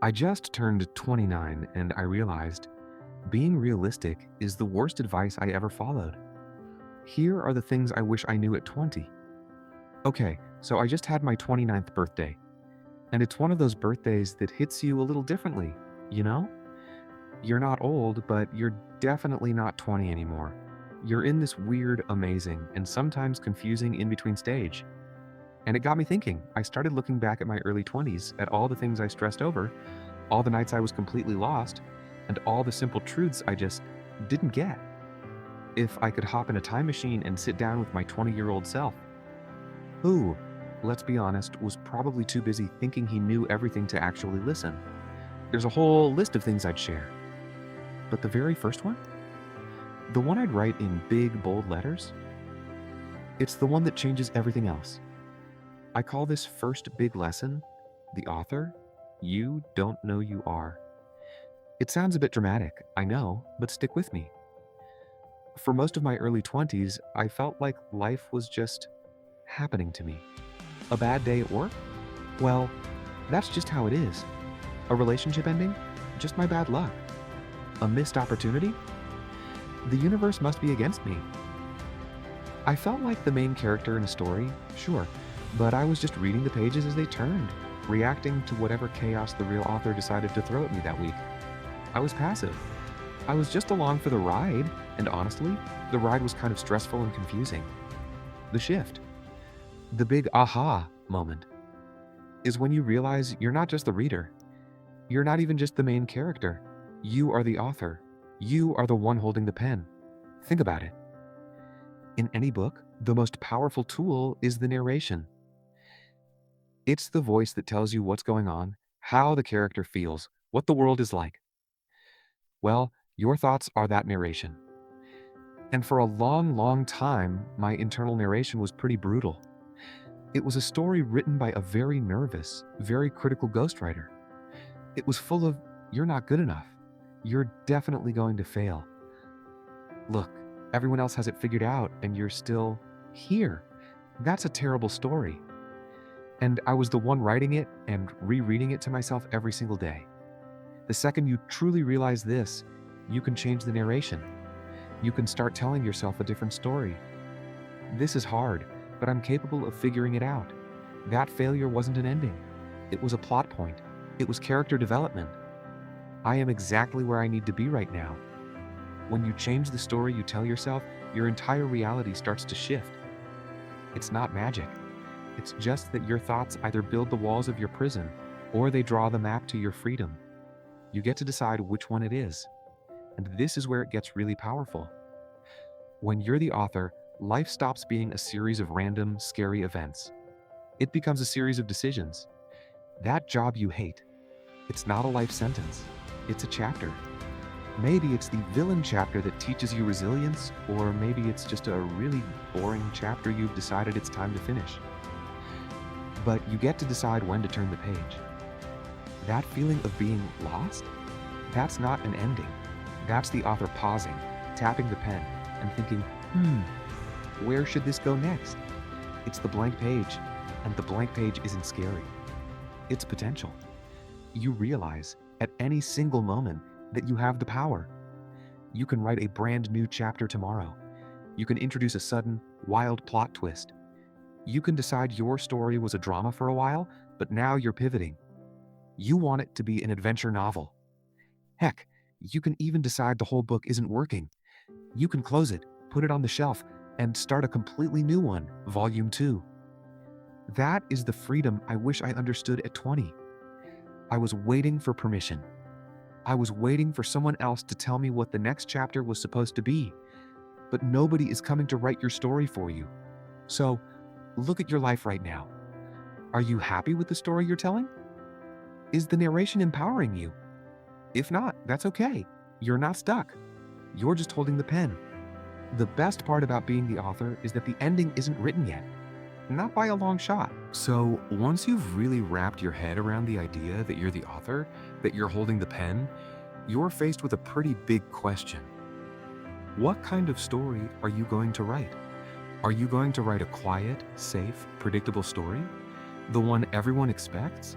I just turned 29 and I realized being realistic is the worst advice I ever followed. Here are the things I wish I knew at 20. Okay, so I just had my 29th birthday, and it's one of those birthdays that hits you a little differently, you know? You're not old, but you're definitely not 20 anymore. You're in this weird, amazing, and sometimes confusing in between stage. And it got me thinking. I started looking back at my early 20s, at all the things I stressed over, all the nights I was completely lost, and all the simple truths I just didn't get. If I could hop in a time machine and sit down with my 20-year-old self, who, let's be honest, was probably too busy thinking he knew everything to actually listen. There's a whole list of things I'd share. But the very first one, the one I'd write in big, bold letters, it's the one that changes everything else. I call this first big lesson, the author, you don't know you are. It sounds a bit dramatic, I know, but stick with me. For most of my early 20s, I felt like life was just happening to me. A bad day at work? Well, that's just how it is. A relationship ending? Just my bad luck. A missed opportunity? The universe must be against me. I felt like the main character in a story, sure, but I was just reading the pages as they turned, reacting to whatever chaos the real author decided to throw at me that week. I was passive. I was just along for the ride, and honestly, the ride was kind of stressful and confusing. The shift, the big aha moment, is when you realize you're not just the reader. You're not even just the main character. You are the author. You are the one holding the pen. Think about it. In any book, the most powerful tool is the narration. It's the voice that tells you what's going on, how the character feels, what the world is like. Well, your thoughts are that narration. And for a long, long time, my internal narration was pretty brutal. It was a story written by a very nervous, very critical ghostwriter. It was full of, you're not good enough. You're definitely going to fail. Look, everyone else has it figured out and you're still here. That's a terrible story. And I was the one writing it and rereading it to myself every single day. The second you truly realize this, you can change the narration. You can start telling yourself a different story. This is hard, but I'm capable of figuring it out. That failure wasn't an ending. It was a plot point. It was character development. I am exactly where I need to be right now. When you change the story you tell yourself, your entire reality starts to shift. It's not magic. It's just that your thoughts either build the walls of your prison or they draw the map to your freedom. You get to decide which one it is. And this is where it gets really powerful. When you're the author, life stops being a series of random, scary events. It becomes a series of decisions. That job you hate, it's not a life sentence. It's a chapter. Maybe it's the villain chapter that teaches you resilience, or maybe it's just a really boring chapter you've decided it's time to finish. But you get to decide when to turn the page. That feeling of being lost? That's not an ending. That's the author pausing, tapping the pen, and thinking, where should this go next? It's the blank page, and the blank page isn't scary. It's potential. You realize at any single moment that you have the power. You can write a brand new chapter tomorrow. You can introduce a sudden, wild plot twist. You can decide your story was a drama for a while, but now you're pivoting. You want it to be an adventure novel. Heck, you can even decide the whole book isn't working. You can close it, put it on the shelf, and start a completely new one, Volume 2. That is the freedom I wish I understood at 20. I was waiting for permission. I was waiting for someone else to tell me what the next chapter was supposed to be. But nobody is coming to write your story for you. So, look at your life right now. Are you happy with the story you're telling? Is the narration empowering you? If not, that's okay. You're not stuck. You're just holding the pen. The best part about being the author is that the ending isn't written yet. Not by a long shot. So once you've really wrapped your head around the idea that you're the author, that you're holding the pen, you're faced with a pretty big question. What kind of story are you going to write? Are you going to write a quiet, safe, predictable story? The one everyone expects?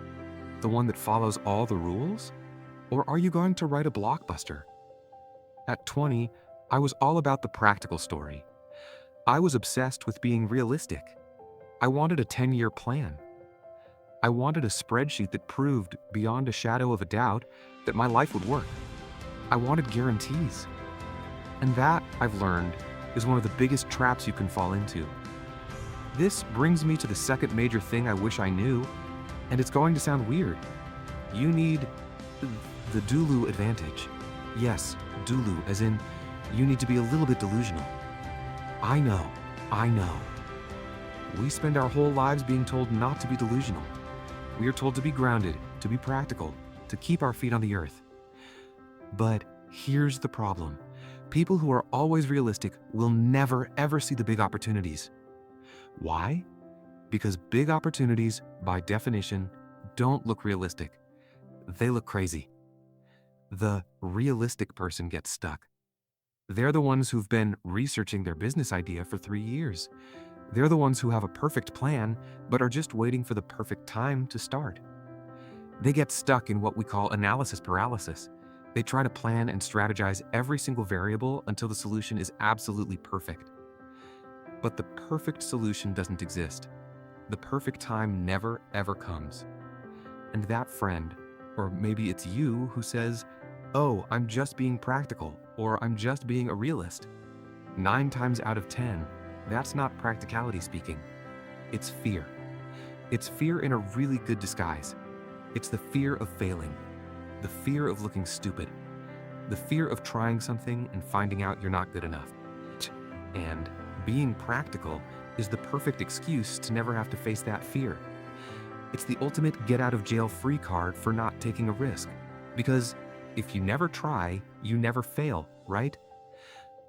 The one that follows all the rules? Or are you going to write a blockbuster? At 20, I was all about the practical story. I was obsessed with being realistic. I wanted a 10-year plan. I wanted a spreadsheet that proved, beyond a shadow of a doubt, that my life would work. I wanted guarantees. And that, I've learned, is one of the biggest traps you can fall into. This brings me to the second major thing I wish I knew, and it's going to sound weird. You need the Dulu advantage. Yes, Dulu, as in, you need to be a little bit delusional. I know. We spend our whole lives being told not to be delusional. We are told to be grounded, to be practical, to keep our feet on the earth. But here's the problem. People who are always realistic will never, ever see the big opportunities. Why? Because big opportunities, by definition, don't look realistic. They look crazy. The realistic person gets stuck. They're the ones who've been researching their business idea for 3 years. They're the ones who have a perfect plan, but are just waiting for the perfect time to start. They get stuck in what we call analysis paralysis. They try to plan and strategize every single variable until the solution is absolutely perfect. But the perfect solution doesn't exist. The perfect time never, ever comes. And that friend, or maybe it's you, who says, "Oh, I'm just being practical," or "I'm just being a realist." 9 times out of 10, that's not practicality speaking. It's fear. It's fear in a really good disguise. It's the fear of failing, the fear of looking stupid, the fear of trying something and finding out you're not good enough. And being practical is the perfect excuse to never have to face that fear. It's the ultimate get-out-of-jail-free card for not taking a risk. Because if you never try, you never fail, right?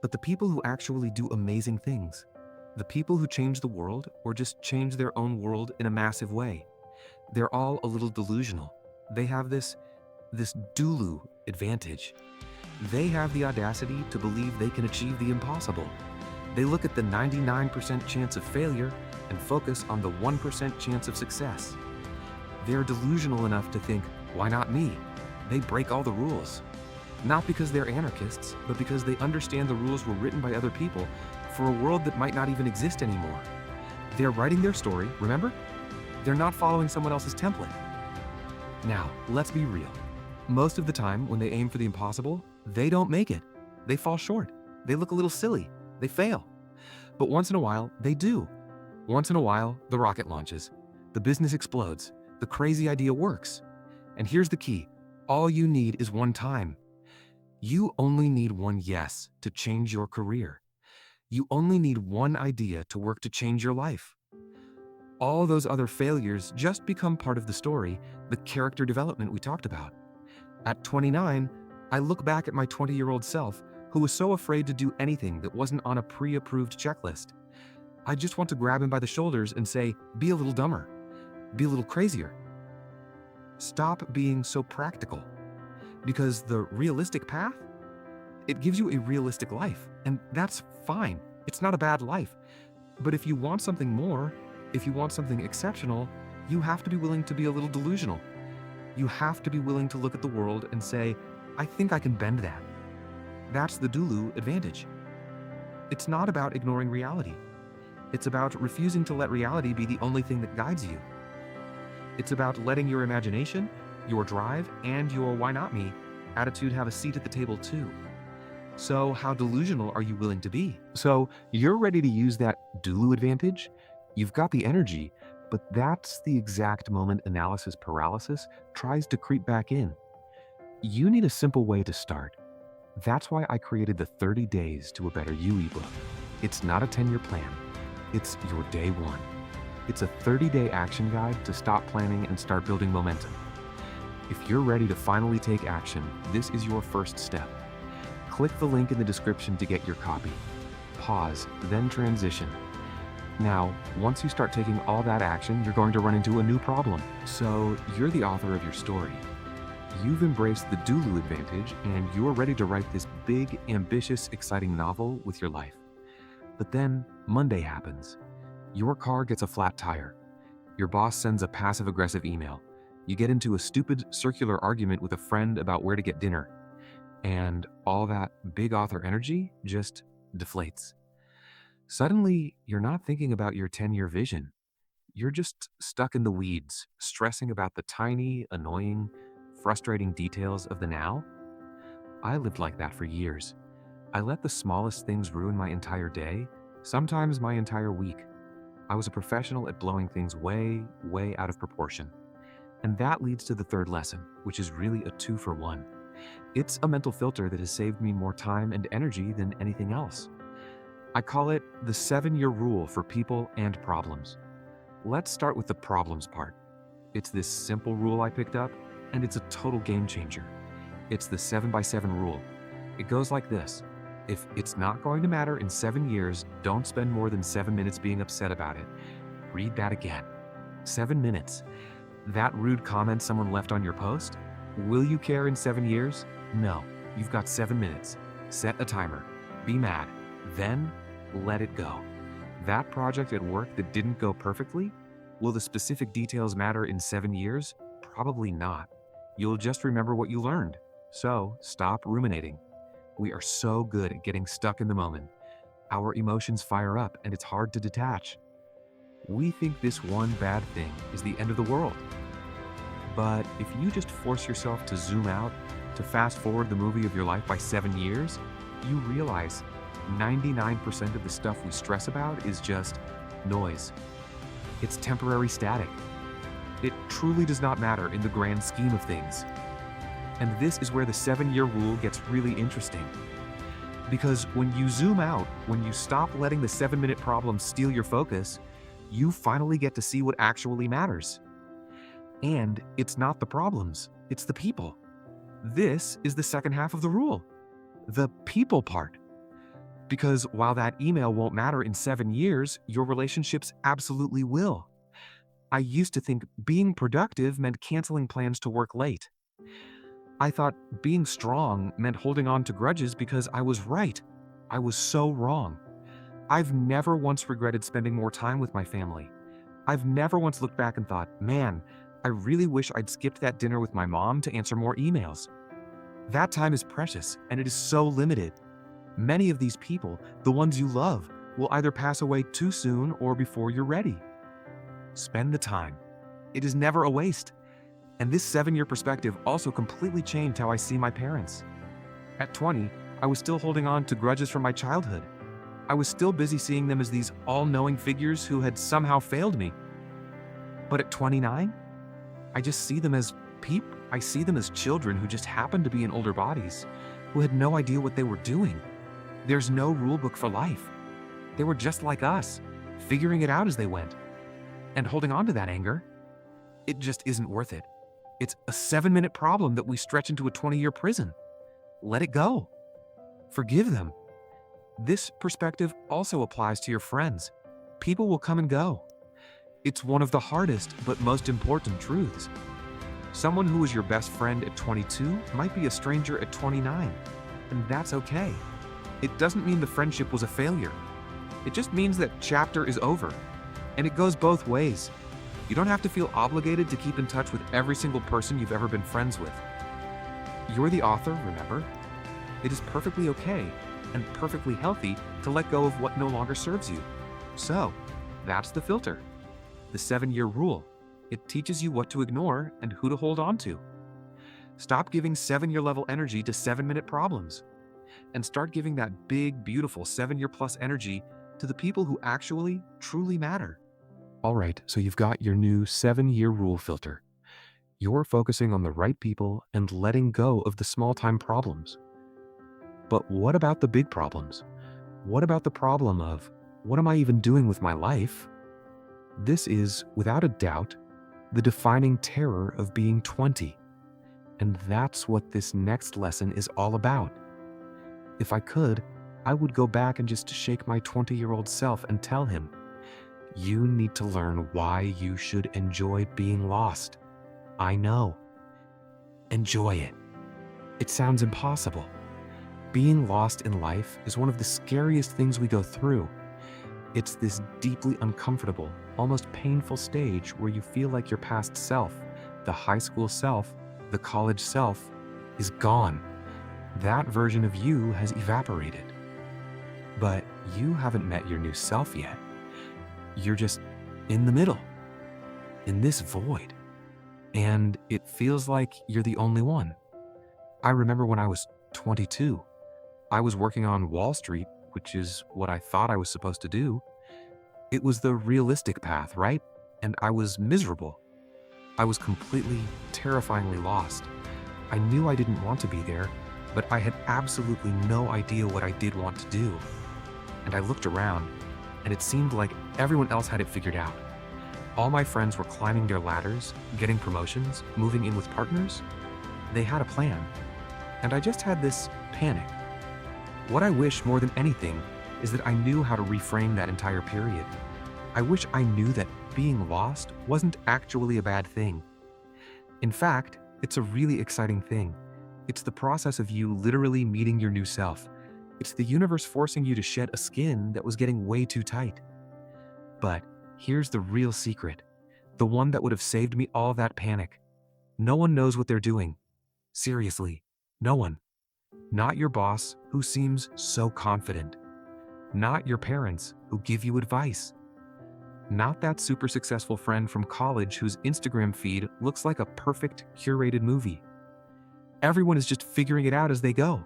But the people who actually do amazing things, the people who change the world or just change their own world in a massive way, they're all a little delusional. They have this Dulu advantage. They have the audacity to believe they can achieve the impossible. They look at the 99% chance of failure and focus on the 1% chance of success. They're delusional enough to think, why not me? They break all the rules. Not because they're anarchists, but because they understand the rules were written by other people for a world that might not even exist anymore. They're writing their story, remember? They're not following someone else's template. Now, let's be real. Most of the time, when they aim for the impossible, they don't make it. They fall short. They look a little silly. They fail. But once in a while, they do. Once in a while, the rocket launches. The business explodes. The crazy idea works. And here's the key. All you need is one time. You only need one yes to change your career. You only need one idea to work to change your life. All those other failures just become part of the story, the character development we talked about. At 29, I look back at my 20-year-old self who was so afraid to do anything that wasn't on a pre-approved checklist. I just want to grab him by the shoulders and say, be a little dumber, be a little crazier. Stop being so practical. Because the realistic path, it gives you a realistic life, and that's fine. It's not a bad life. But if you want something more, if you want something exceptional, you have to be willing to be a little delusional. You have to be willing to look at the world and say, I think I can bend that. That's the Dulu advantage. It's not about ignoring reality. It's about refusing to let reality be the only thing that guides you. It's about letting your imagination, your drive, and your why not me attitude have a seat at the table too. So how delusional are you willing to be? So you're ready to use that Dulu advantage? You've got the energy, but that's the exact moment analysis paralysis tries to creep back in. You need a simple way to start. That's why I created the 30 Days to a Better You ebook. It's not a 10-year plan. It's your day one. It's a 30-day action guide to stop planning and start building momentum. If you're ready to finally take action, this is your first step. Click the link in the description to get your copy. Pause, then transition. Now, once you start taking all that action, you're going to run into a new problem. So, you're the author of your story. You've embraced the Dulu advantage, and you're ready to write this big, ambitious, exciting novel with your life. But then, Monday happens. Your car gets a flat tire. Your boss sends a passive-aggressive email. You get into a stupid circular argument with a friend about where to get dinner, and all that big author energy just deflates. Suddenly, you're not thinking about your 10-year vision. You're just stuck in the weeds, stressing about the tiny, annoying, frustrating details of the now. I lived like that for years. I let the smallest things ruin my entire day, sometimes my entire week. I was a professional at blowing things way, way out of proportion. And that leads to the third lesson, which is really a 2-for-1. It's a mental filter that has saved me more time and energy than anything else. I call it the 7-year rule for people and problems. Let's start with the problems part. It's this simple rule I picked up, and it's a total game changer. It's the 7x7 rule. It goes like this. If it's not going to matter in 7 years, don't spend more than 7 minutes being upset about it. Read that again. 7 minutes. That rude comment someone left on your post? Will you care in 7 years? No. You've got 7 minutes. Set a timer. Be mad. Then, let it go. That project at work that didn't go perfectly? Will the specific details matter in 7 years? Probably not. You'll just remember what you learned. So, stop ruminating. We are so good at getting stuck in the moment. Our emotions fire up and it's hard to detach. We think this one bad thing is the end of the world. But if you just force yourself to zoom out, to fast forward the movie of your life by 7 years, you realize 99% of the stuff we stress about is just noise. It's temporary static. It truly does not matter in the grand scheme of things. And this is where the 7-year rule gets really interesting. Because when you zoom out, when you stop letting the 7-minute problems steal your focus, you finally get to see what actually matters. And it's not the problems, it's the people. This is the second half of the rule, the people part. Because while that email won't matter in 7 years, your relationships absolutely will. I used to think being productive meant canceling plans to work late. I thought being strong meant holding on to grudges because I was right. I was so wrong. I've never once regretted spending more time with my family. I've never once looked back and thought, man, I really wish I'd skipped that dinner with my mom to answer more emails. That time is precious, and it is so limited. Many of these people, the ones you love, will either pass away too soon or before you're ready. Spend the time. It is never a waste. And this 7-year perspective also completely changed how I see my parents. At 20, I was still holding on to grudges from my childhood. I was still busy seeing them as these all-knowing figures who had somehow failed me. But at 29, I just see them as I see them as children who just happened to be in older bodies, who had no idea what they were doing. There's no rule book for life. They were just like us, figuring it out as they went. And holding on to that anger, it just isn't worth it. It's a 7-minute problem that we stretch into a 20-year prison. Let it go. Forgive them. This perspective also applies to your friends. People will come and go. It's one of the hardest but most important truths. Someone who was your best friend at 22 might be a stranger at 29, and that's okay. It doesn't mean the friendship was a failure. It just means that chapter is over, and it goes both ways. You don't have to feel obligated to keep in touch with every single person you've ever been friends with. You're the author, remember? It is perfectly okay and perfectly healthy to let go of what no longer serves you. So, that's the filter. The 7-year rule. It teaches you what to ignore and who to hold on to. Stop giving 7-year level energy to 7-minute problems. And start giving that big, beautiful 7-year plus energy to the people who actually, truly matter. All right, so you've got your new 7-year rule filter. You're focusing on the right people and letting go of the small-time problems. But what about the big problems? What about the problem of, what am I even doing with my life? This is, without a doubt, the defining terror of being 20. And that's what this next lesson is all about. If I could, I would go back and just shake my 20-year-old self and tell him, you need to learn why you should enjoy being lost. I know. Enjoy it. It sounds impossible. Being lost in life is one of the scariest things we go through. It's this deeply uncomfortable, almost painful stage where you feel like your past self, The high school self, the college self, is gone. That version of you has evaporated. But you haven't met your new self yet. You're just in the middle, in this void. And it feels like you're the only one. I remember when I was 22, I was working on Wall Street, which is what I thought I was supposed to do. It was the realistic path, right? And I was miserable. I was completely, terrifyingly lost. I knew I didn't want to be there, but I had absolutely no idea what I did want to do. And I looked around, and it seemed like everyone else had it figured out. All my friends were climbing their ladders, getting promotions, moving in with partners. They had a plan. And I just had this panic. What I wish more than anything is that I knew how to reframe that entire period. I wish I knew that being lost wasn't actually a bad thing. In fact, it's a really exciting thing. It's the process of you literally meeting your new self. It's the universe forcing you to shed a skin that was getting way too tight. But here's the real secret, the one that would have saved me all that panic. No one knows what they're doing. Seriously, no one. Not your boss, who seems so confident. Not your parents, who give you advice. Not that super successful friend from college whose Instagram feed looks like a perfect, curated movie. Everyone is just figuring it out as they go.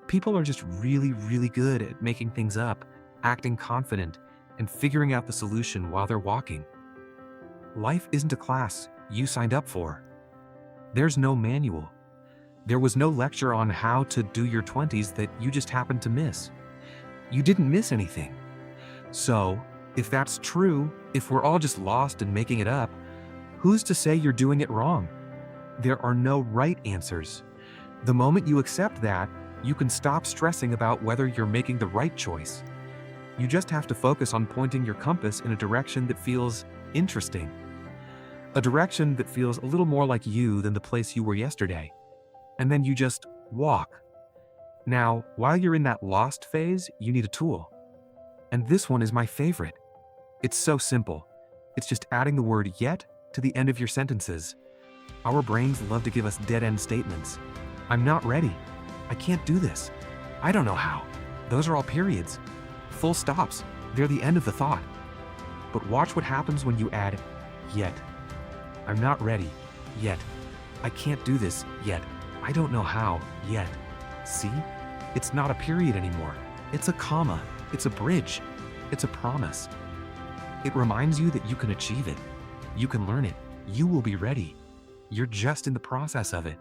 People are just really, really good at making things up, acting confident, and figuring out the solution while they're walking. Life isn't a class you signed up for. There's no manual. There was no lecture on how to do your 20s that you just happened to miss. You didn't miss anything. So, if that's true, if we're all just lost and making it up, who's to say you're doing it wrong? There are no right answers. The moment you accept that, you can stop stressing about whether you're making the right choice. You just have to focus on pointing your compass in a direction that feels interesting. A direction that feels a little more like you than the place you were yesterday. And then you just walk. Now, while you're in that lost phase, you need a tool. And this one is my favorite. It's so simple. It's just adding the word yet to the end of your sentences. Our brains love to give us dead-end statements. I'm not ready. I can't do this. I don't know how. Those are all periods. Full stops. They're the end of the thought. But watch what happens when you add yet. I'm not ready yet. I can't do this yet. I don't know how yet. See? It's not a period anymore. It's a comma. It's a bridge. It's a promise. It reminds you that you can achieve it. You can learn it. You will be ready. You're just in the process of it.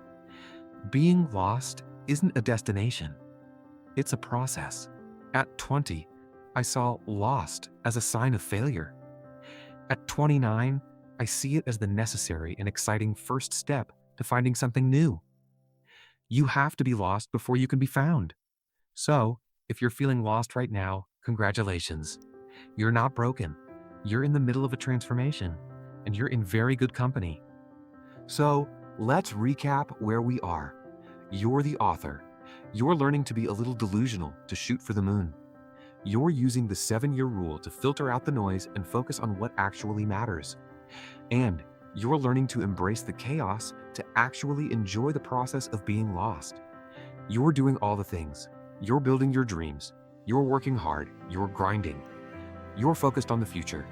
Being lost isn't a destination. It's a process. At 20, I saw lost as a sign of failure. At 29, I see it as the necessary and exciting first step to finding something new. You have to be lost before you can be found. So, if you're feeling lost right now, congratulations. You're not broken. You're in the middle of a transformation, and you're in very good company. So, let's recap where we are. You're the author. You're learning to be a little delusional to shoot for the moon. You're using the 7-year rule to filter out the noise and focus on what actually matters. And you're learning to embrace the chaos to actually enjoy the process of being lost. You're doing all the things. You're building your dreams. You're working hard. You're grinding. You're focused on the future.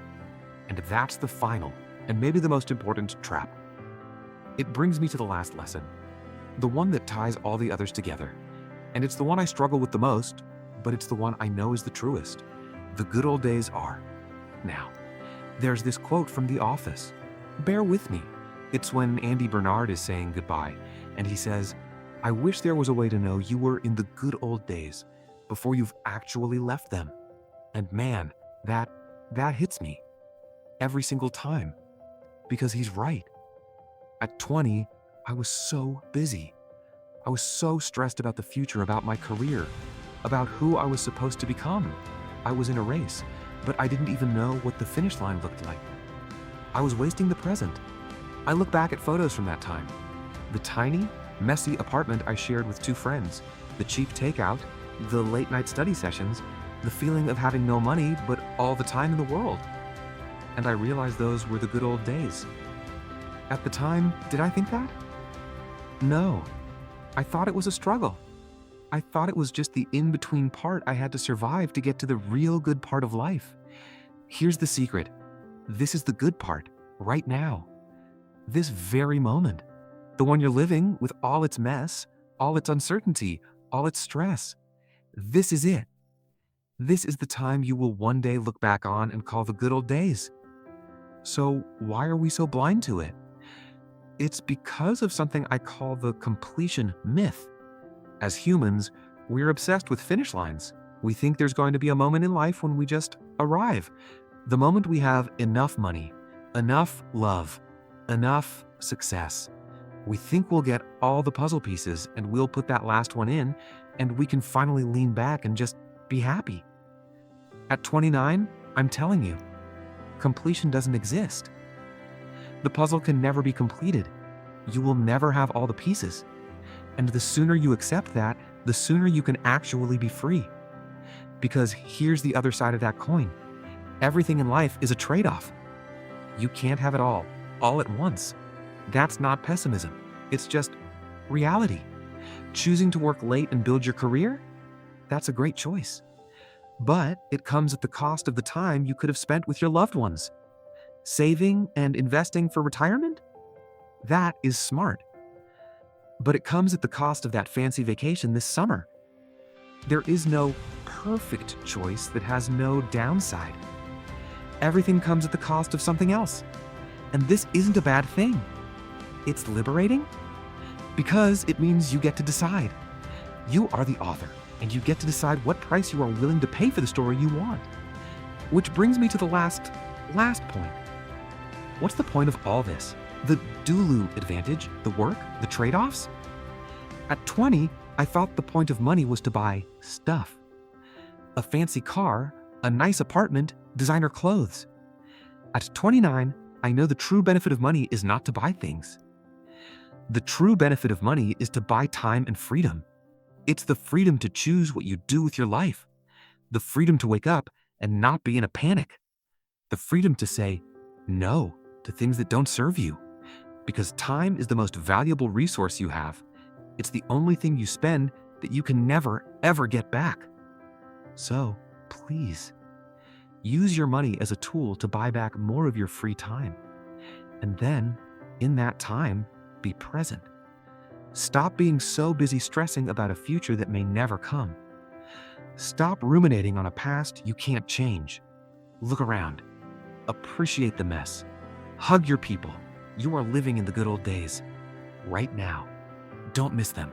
And that's the final, and maybe the most important trap. It brings me to the last lesson, the one that ties all the others together. And it's the one I struggle with the most, but it's the one I know is the truest. The good old days are now. There's this quote from The Office. Bear with me. It's when Andy Bernard is saying goodbye, and he says, "I wish there was a way to know you were in the good old days before you've actually left them." And man, that hits me every single time, because he's right. At 20, I was so busy. I was so stressed about the future, about my career, about who I was supposed to become. I was in a race, but I didn't even know what the finish line looked like. I was wasting the present. I look back at photos from that time. The tiny, messy apartment I shared with 2 friends, the cheap takeout, the late night study sessions, the feeling of having no money but all the time in the world. And I realized those were the good old days. At the time, did I think that? No. I thought it was a struggle. I thought it was just the in-between part I had to survive to get to the real good part of life. Here's the secret. This is the good part, right now. This very moment. The one you're living with all its mess, all its uncertainty, all its stress. This is it. This is the time you will one day look back on and call the good old days. So why are we so blind to it? It's because of something I call the completion myth. As humans, we're obsessed with finish lines. We think there's going to be a moment in life when we just arrive. The moment we have enough money, enough love, enough success. We think we'll get all the puzzle pieces and we'll put that last one in and we can finally lean back and just be happy. At 29, I'm telling you, completion doesn't exist. The puzzle can never be completed. You will never have all the pieces. And the sooner you accept that, the sooner you can actually be free. Because here's the other side of that coin. Everything in life is a trade-off. You can't have it all at once. That's not pessimism. It's just reality. Choosing to work late and build your career? That's a great choice. But it comes at the cost of the time you could have spent with your loved ones. Saving and investing for retirement? That is smart. But it comes at the cost of that fancy vacation this summer. There is no perfect choice that has no downside. Everything comes at the cost of something else. And this isn't a bad thing. It's liberating because it means you get to decide. You are the author, and you get to decide what price you are willing to pay for the story you want. Which brings me to the last point. What's the point of all this? The Dulu advantage, the work, the trade-offs? At 20, I thought the point of money was to buy stuff. A fancy car, a nice apartment, designer clothes. At 29, I know the true benefit of money is not to buy things. The true benefit of money is to buy time and freedom. It's the freedom to choose what you do with your life. The freedom to wake up and not be in a panic. The freedom to say no to things that don't serve you. Because time is the most valuable resource you have. It's the only thing you spend that you can never, ever get back. So, please, use your money as a tool to buy back more of your free time. And then, in that time, be present. Stop being so busy stressing about a future that may never come. Stop ruminating on a past you can't change. Look around. Appreciate the mess. Hug your people. You are living in the good old days. Right now. Don't miss them.